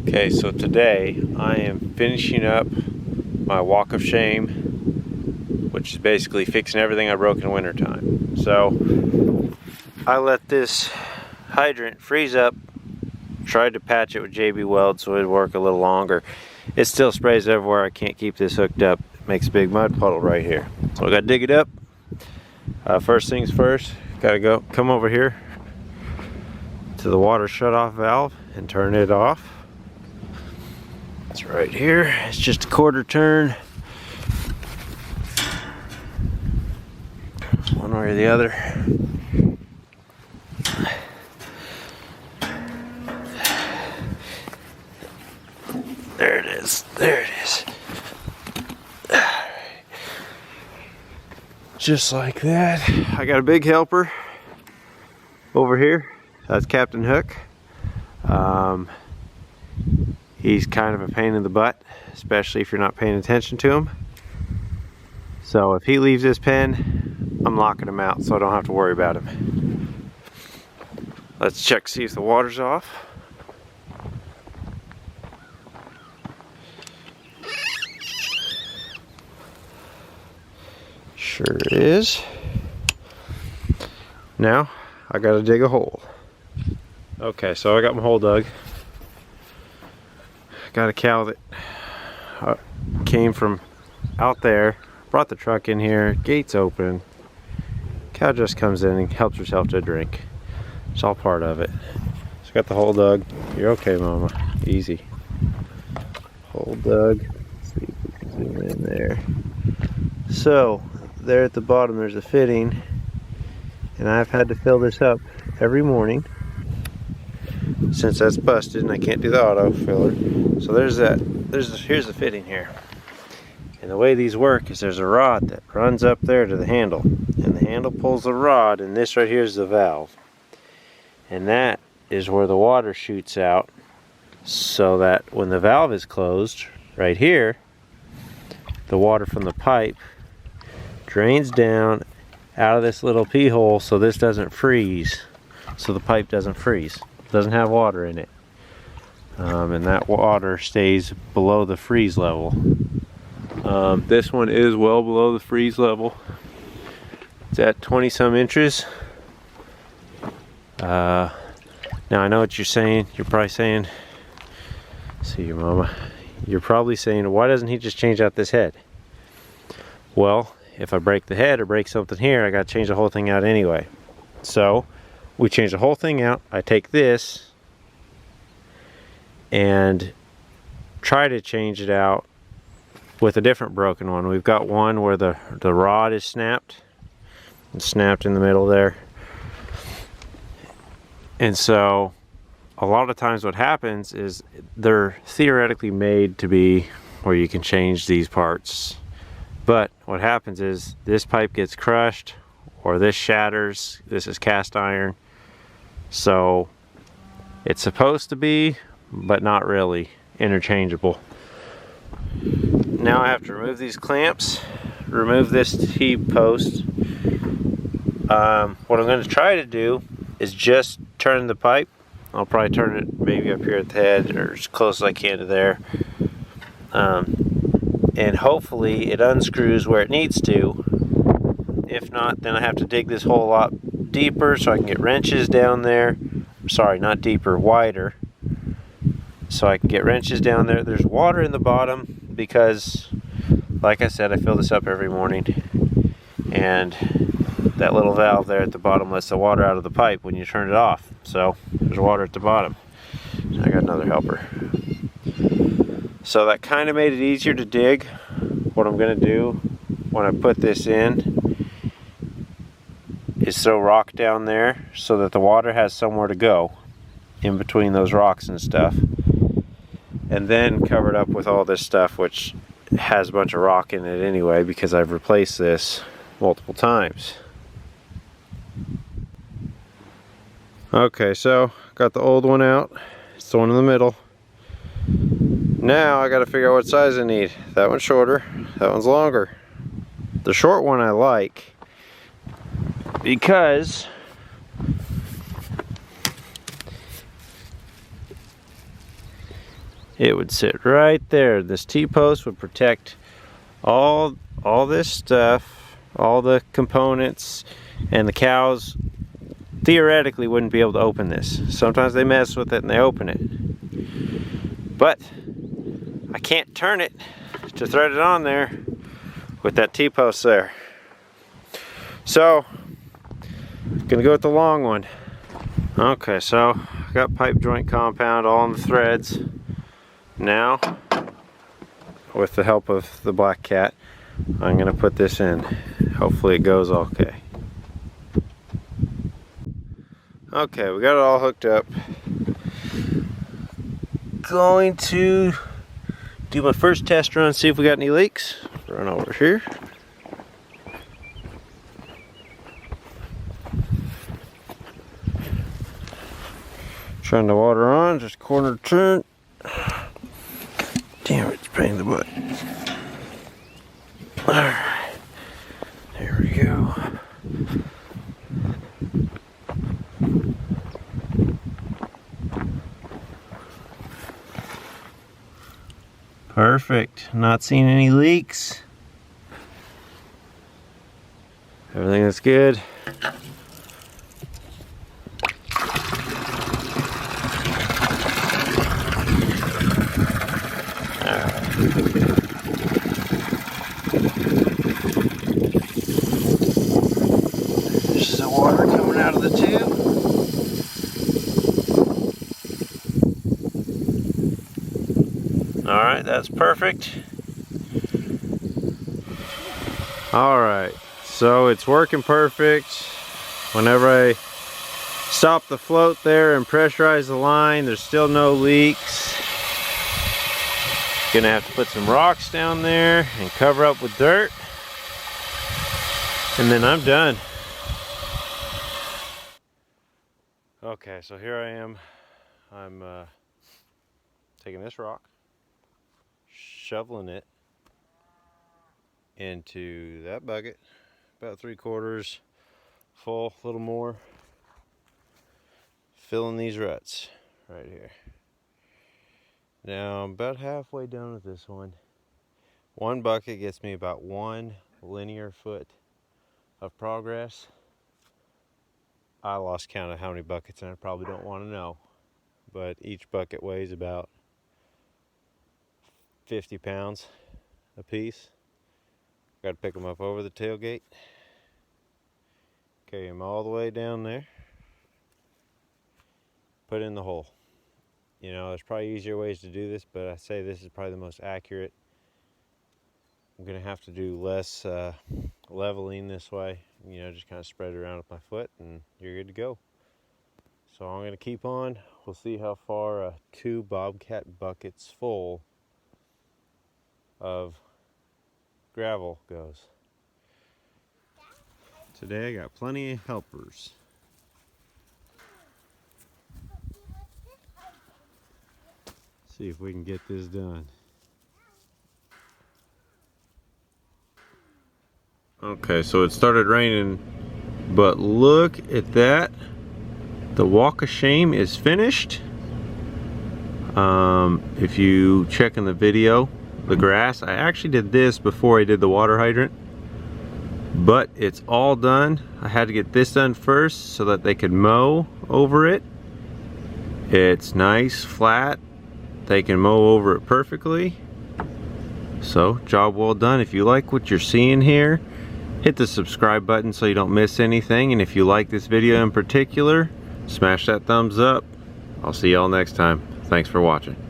Okay, so today I am finishing up my walk of shame, which is basically fixing everything I broke in wintertime. So I let this hydrant freeze up, tried to patch it with JB Weld so it'd work a little longer. It still sprays everywhere. I can't keep this hooked up. It makes a big mud puddle right here. So I gotta dig it up. First things first, gotta come over here to the water shutoff valve and turn it off. It's right here. It's just a quarter turn, one way or the other. There it is. There it is. Just like that. I got a big helper over here. That's Captain Hook. He's kind of a pain in the butt, especially if you're not paying attention to him. So if he leaves this pen, I'm locking him out so I don't have to worry about him. Let's check, see if the water's off. Sure is. Now I gotta dig a hole. Okay, so I got my hole dug. Got a cow that came from out there, brought the truck in here, gates open. Cow just comes in and helps herself to a drink. It's all part of it. So got the hole dug. You're okay, Mama. Easy. Hole dug. Let's see if we can zoom in there. So there at the bottom there's a fitting, and I've had to fill this up every morning since that's busted and I can't do the auto filler. So here's the fitting here. And the way these work is there's a rod that runs up there to the handle, and the handle pulls the rod, and this right here is the valve. And that is where the water shoots out, so that when the valve is closed, right here, the water from the pipe drains down out of this little pee hole so this doesn't freeze, so the pipe doesn't freeze. It doesn't have water in it. And that water stays below the freeze level. This one is well below the freeze level. It's at 20 some inches. Now I know what you're saying. You're probably saying, see your mama. You're probably saying, why doesn't he just change out this head? Well, if I break the head or break something here, I gotta change the whole thing out anyway. So we change the whole thing out. I take this and try to change it out with a different broken one. We've got one where the rod is snapped. It's snapped in the middle there. And so a lot of times what happens is they're theoretically made to be where you can change these parts. But what happens is this pipe gets crushed or this shatters. This is cast iron. So it's supposed to be, but not really, interchangeable. Now I have to remove these clamps, remove this T-post. What I'm going to try to do is just turn the pipe. I'll probably turn it maybe up here at the head or as close as I can to there. And hopefully it unscrews where it needs to. If not, then I have to dig this hole a lot deeper so I can get wrenches down there. Sorry, not deeper, wider. So I can get wrenches down there. There's water in the bottom because, like I said, I fill this up every morning. And that little valve there at the bottom lets the water out of the pipe when you turn it off. So there's water at the bottom. I got another helper. So that kind of made it easier to dig. What I'm going to do when I put this in is throw rock down there so that the water has somewhere to go in between those rocks and stuff. And then cover it up with all this stuff, which has a bunch of rock in it anyway because I've replaced this multiple times. Okay, so got the old one out. It's the one in the middle. Now I got to figure out what size I need. That one's shorter, that one's longer. The short one I like because it would sit right there. This T-post would protect all this stuff, all the components, and the cows theoretically wouldn't be able to open this. Sometimes they mess with it and they open it. But I can't turn it to thread it on there with that T-post there. So, gonna go with the long one. Okay, so I got pipe joint compound all on the threads. Now, with the help of the Black Cat, I'm gonna put this in. Hopefully it goes okay. Okay, we got it all hooked up. Going to do my first test run, see if we got any leaks. Run over here. Turn the water on, just corner turn. Damn, it's a pain in the butt. Alright, there we go. Perfect, not seeing any leaks. Everything is good. There's the water coming out of the tube. Alright, that's perfect. Alright, so it's working perfect. Whenever I stop the float there and pressurize the line, there's still no leaks. Gonna have to put some rocks down there and cover up with dirt, and then I'm done. Okay, so here I am. I'm taking this rock, shoveling it into that bucket, about 3/4 full, a little more, filling these ruts right here. Now I'm about halfway done with this one. One bucket gets me about 1 linear foot of progress. I lost count of how many buckets, and I probably don't want to know, but each bucket weighs about 50 pounds a piece. Got to pick them up over the tailgate, carry them all the way down there, put in the hole. You know, there's probably easier ways to do this, but I say this is probably the most accurate. I'm gonna have to do less leveling this way. You know, just kind of spread it around with my foot and you're good to go. So I'm gonna keep on. We'll see how far 2 Bobcat buckets full of gravel goes. Today I got plenty of helpers. See if we can get this done. Okay, so it started raining, but look at that. The walk of shame is finished. If you check in the video, the grass, I actually did this before I did the water hydrant, but it's all done. I had to get this done first so that they could mow over it. It's nice, flat. They can mow over it perfectly. So, job well done. If you like what you're seeing here, hit the subscribe button so you don't miss anything. And if you like this video in particular, smash that thumbs up. I'll see y'all next time. Thanks for watching.